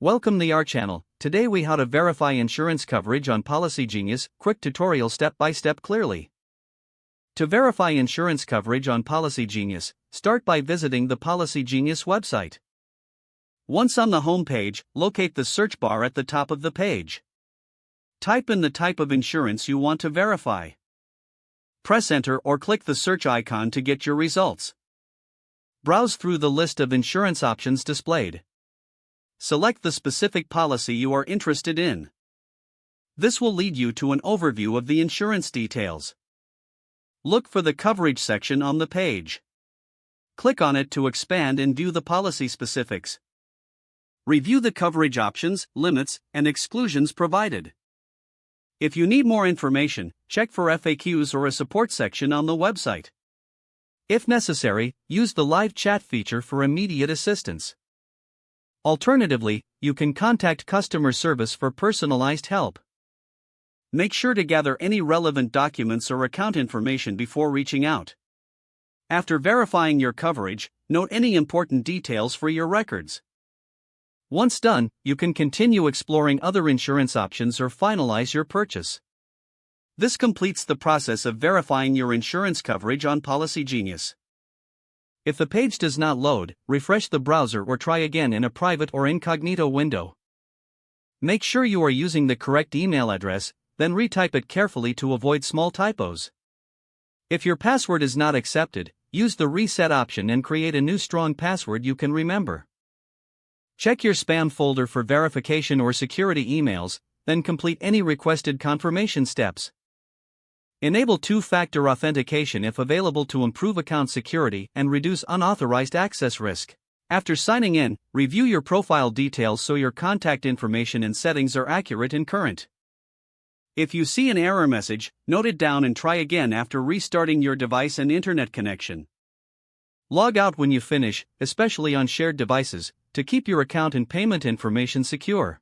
Welcome to our channel. Today we how to verify insurance coverage on Policygenius, quick tutorial step-by-step clearly. To verify insurance coverage on Policygenius, start by visiting the Policygenius website. Once on the home page, locate the search bar at the top of the page. Type in the type of insurance you want to verify. Press enter or click the search icon to get your results. Browse through the list of insurance options displayed. Select the specific policy you are interested in. This will lead you to an overview of the insurance details. Look for the coverage section on the page. Click on it to expand and view the policy specifics. Review the coverage options, limits, and exclusions provided. If you need more information, check for FAQs or a support section on the website. If necessary, use the live chat feature for immediate assistance. Alternatively, you can contact customer service for personalized help. Make sure to gather any relevant documents or account information before reaching out. After verifying your coverage, note any important details for your records. Once done, you can continue exploring other insurance options or finalize your purchase. This completes the process of verifying your insurance coverage on Policygenius. If the page does not load, refresh the browser or try again in a private or incognito window. Make sure you are using the correct email address, then retype it carefully to avoid small typos. If your password is not accepted, use the reset option and create a new strong password you can remember. Check your spam folder for verification or security emails, then complete any requested confirmation steps. Enable two-factor authentication if available to improve account security and reduce unauthorized access risk. After signing in, review your profile details so your contact information and settings are accurate and current. If you see an error message, note it down and try again after restarting your device and internet connection. Log out when you finish, especially on shared devices, to keep your account and payment information secure.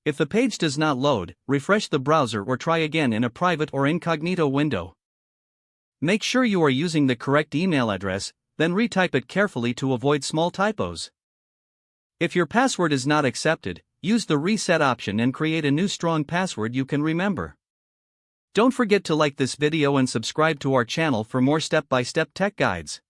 If the page does not load, refresh the browser or try again in a private or incognito window. Make sure you are using the correct email address, then retype it carefully to avoid small typos. If your password is not accepted, use the reset option and create a new strong password you can remember. Don't forget to like this video and subscribe to our channel for more step-by-step tech guides.